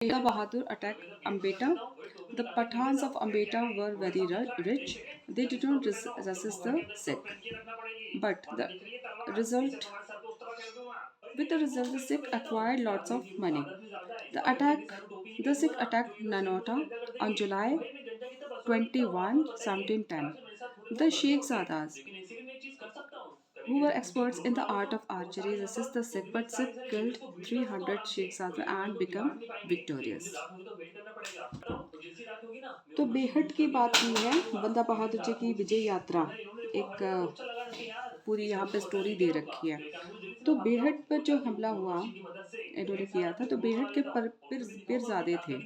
Beta Bahadur attacked Ambeta. The Pathans of Ambeta were very rich. They did not resist the Sikh. But result, with the result, the Sikh acquired lots of money. The attack, the Sikh attacked Nanota on July 21, 1710. The Sheikh Zadas, who were experts in the art of archery, resist the Sikh, but Sikh killed 300 Sheikh Zadas and become victorious. तो बेहद की बात की है बंदा बहादुर जी की विजय यात्रा एक पूरी यहाँ पे स्टोरी दे रखी है। तो बेहद पर जो हमला हुआ इन्होंने किया था, तो बेहद के पीरजादे थे,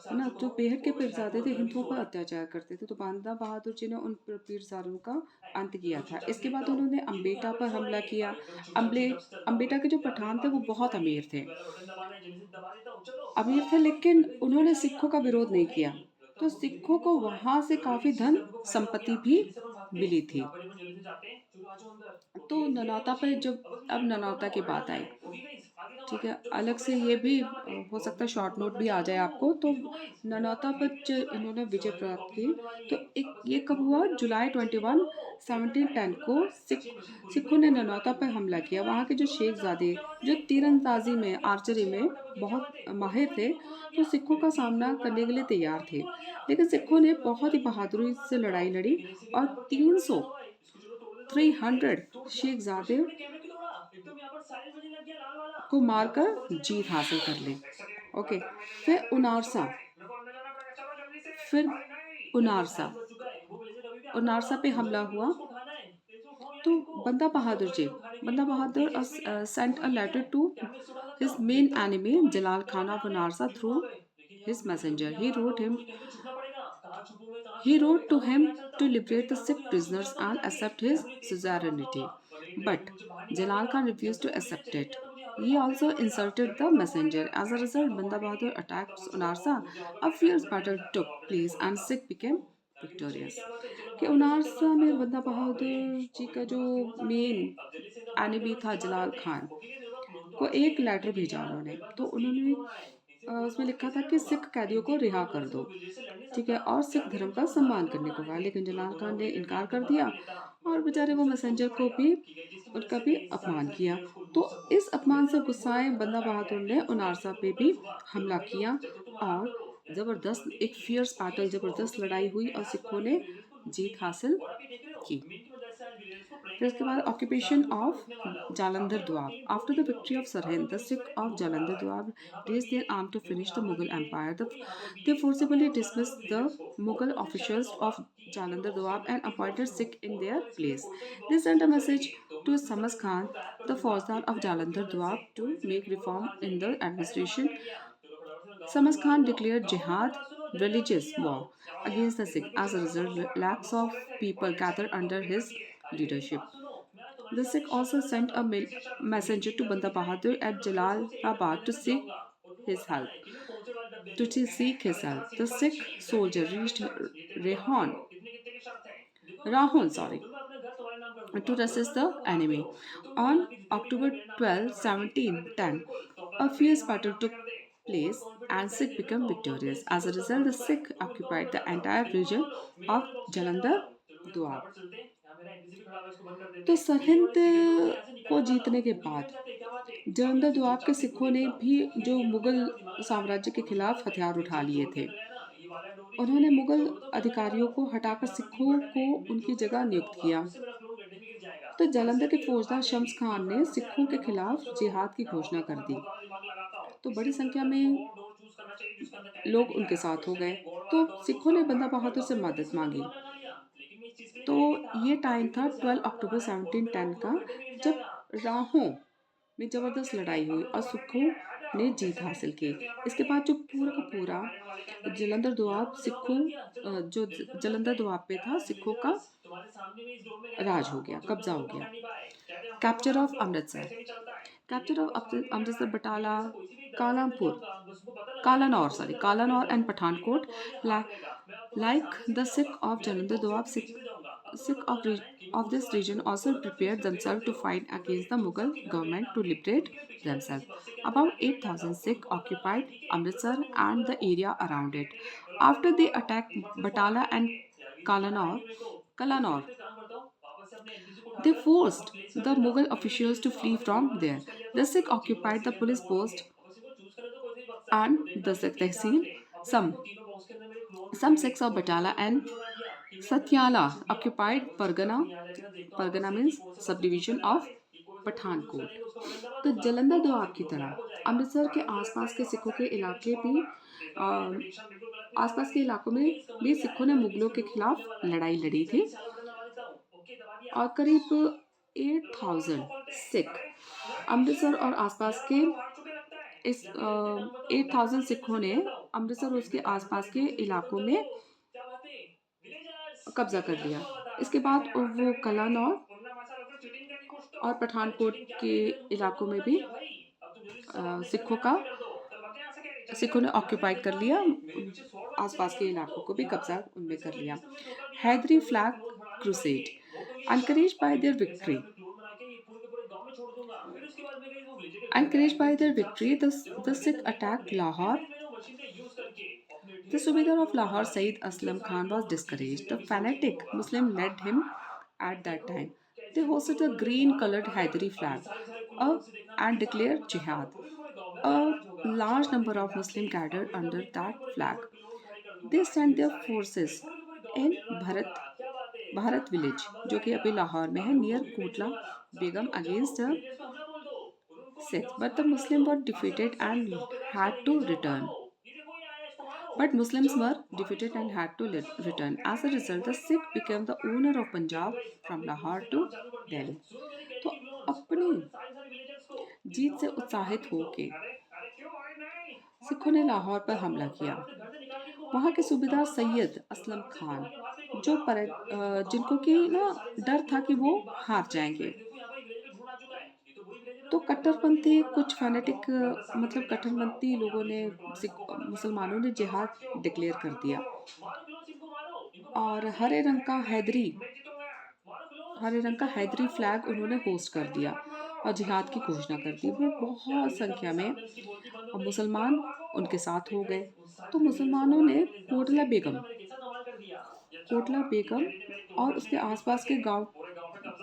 है ना। तो बेहद के पीरजादे थे, हिंदुओं पर अत्याचार करते थे। तो बंदा बहादुर जी ने उन पीरजादों का अंत किया था। इसके बाद उन्होंने अम्बेटा पर हमला किया। अम्बेटा के जो पठान थे वो बहुत अमीर थे, लेकिन उन्होंने सिखों का विरोध नहीं किया। तो सिखों को वहां से काफी धन संपत्ति भी मिली थी। तो ननौता पर जब अब ननौता की बात आई, ठीक है, अलग से ये भी हो सकता है शॉर्ट नोट भी आ जाए आपको। तो ननौता पर जो इन्होंने विजय प्राप्त की, तो एक ये कब हुआ? जुलाई 21, 1710 को सिखों ने ननौता पर हमला किया। वहाँ के जो शेखजादे जो तीरंदाजी में, आर्चरी में बहुत माहिर थे, तो सिखों का सामना करने के लिए तैयार थे। लेकिन सिखों ने बहुत ही बहादुरी से लड़ाई लड़ी और 300 शेखजादे को मारकर जीत हासिल कर ली। ओके, फिर उनारसा फिर उनारसा उनारसा पे हमला हुआ। तो बंदा बहादुर sent a letter to his main enemy Jalal Khan of Unarsa through his messenger. He wrote to him to liberate the Sikh prisoners and accept his suzerainty. But Jalal Khan refused to accept it. He also insulted the messenger. As a result, Banda Bahadur attacked Unarsa. A fierce battle took place and Sikh became victorious. कि उनारसा में बंदा बहादुर जी का जो main enemy था जलाल खान को एक letter भेजा उन्होंने। तो उन्होंने उसमें लिखा था कि सिख कैदियों को रिहा कर दो, ठीक है, और सिख धर्म का सम्मान करने को कहा। लेकिन जलाल खान ने इनकार कर दिया और बेचारे वो मैसेंजर को भी उनका भी अपमान किया। तो इस अपमान से गुस्साए बंदा बहादुर ने उनारसा पे भी हमला किया और जबरदस्त एक फियर्स बैटल, जबरदस्त लड़ाई हुई और सिखों ने जीत हासिल की। फिर उसके बाद occupation of Jalandhar Doab. After the victory of Sirhind, the Sikh of Jalandhar Doab raised their arm to finish the Mughal Empire. They forcibly dismissed the Mughal officials of Jalandhar Doab and appointed Sikh in their place. They sent a message to Samas Khan, the Fauzdar of Jalandhar Doab, to make reform in the administration. Samas Khan declared jihad, religious war, against the Sikh. As a result, lakhs of people gathered under his leadership. The Sikh also sent a messenger to Banda Bahadur at Jalalabad to seek his help. The Sikh soldier reached Rahon, to resist the enemy. On October 12, 1710, a fierce battle took place and Sikh became victorious. As a result, the Sikh occupied the entire region of Jalandhar Doab. तो सरहिंद को जीतने के बाद जालंधर दोआब के सिखों ने भी जो मुगल साम्राज्य के खिलाफ हथियार उठा लिए थे। उन्होंने मुगल अधिकारियों को हटाकर सिखों को उनकी जगह नियुक्त किया। तो जालंधर के फौजदार शम्स खान ने सिखों के खिलाफ जिहाद की घोषणा कर दी। तो बड़ी संख्या में लोग उनके साथ हो गए। तो सिखों ने बंदा बहादुर से मदद मांगी। तो ये टाइम था 12 अक्टूबर 1710 का, जब राहों में जबरदस्त लड़ाई हुई और सिखों ने जीत हासिल की। इसके बाद जो पूरा का पूरा जालंधर दोआब जो जालंधर दोआब पे था, सिखों का राज हो गया, कब्जा हो गया। Capture of Amritsar, Batala, Kalanaur and Pathankot. Like the Sikh of Jalandhar Doab, Sikh of this region also prepared themselves to fight against the Mughal government to liberate themselves. About 8,000 Sikh occupied Amritsar and the area around it. After they attacked Batala and Kalanor, they forced the Mughal officials to flee from there. The Sikh occupied the police post and the Sikh Tehsil. Some Sikhs of Batala and Satyala occupied Pargana. Pargana means subdivision of Pathankot. तो जलंधर दोआब की तरह अमृतसर के आसपास के सिखों के इलाके भी आसपास के इलाकों में भी सिखों ने मुगलों के खिलाफ लड़ाई लड़ी थी और करीब 8,000 सिख अमृतसर और आसपास के इस 8,000 सिखों ने अमृतसर और उसके आसपास के इलाकों में कब्जा कर लिया। इसके बाद वो कलानौर और पठानकोट के इलाकों में भी सिखों ने ऑक्यूपाई कर लिया, आसपास के इलाकों को भी कब्जा उनमें कर लिया। Haidari flag crusade encouraged by their victory encouraged by their victory the Sikh attacked Lahore. The Subedar of Lahore, Sayyid Aslam Khan, was discouraged. The fanatic Muslim led him at that time. They hosted a green colored Haidari flag and declared jihad. A large number of Muslims gathered under that flag. They sent their forces in Bharat village, जो कि अभी लाहौर में है, near Kotla Begum against the Sikhs. But the Muslims were defeated and had to return. But Muslims were defeated and had to return. As a result, the Sikh became the owner of Punjab from Lahore to Delhi. तो अपनी जीत से उत्साहित होके सिखों ने लाहौर पर हमला किया। वहाँ के सूबेदार सैयद असलम खान जिनको कि ना डर था कि वो हार जाएंगे, तो कट्टरपंथी कुछ फैनेटिक मतलब कट्टरपंथी लोगों ने मुसलमानों ने जिहाद डिक्लेयर कर दिया और हरे रंग का हैदरी फ्लैग उन्होंने होस्ट कर दिया और जिहाद की घोषणा कर दी। फिर बहुत संख्या में मुसलमान उनके साथ हो गए। तो मुसलमानों ने कोटला बेगम और उसके आसपास के गांव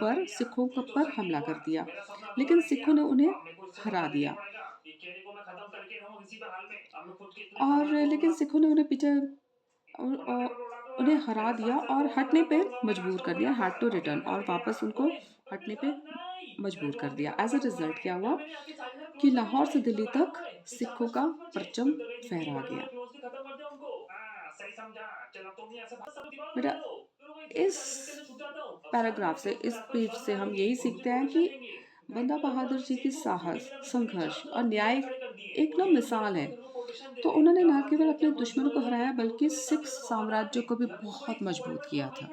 पर सिखों पर हमला कर दिया, लेकिन सिखों ने उन्हें हरा दिया और लेकिन सिखों ने उन्हें हरा दिया और हटने पे मजबूर कर दिया, हैड टू रिटर्न, और वापस उनको हटने पे मजबूर कर दिया। एज अ रिजल्ट क्या हुआ कि लाहौर से दिल्ली तक सिखों का परचम फहरा गया। बेटा इस पैराग्राफ से, इस पेज से हम यही सीखते हैं कि बंदा बहादुर जी की साहस, संघर्ष और न्याय एक ना मिसाल है। तो उन्होंने न केवल अपने दुश्मनों को हराया बल्कि सिख साम्राज्य को भी बहुत मजबूत किया था।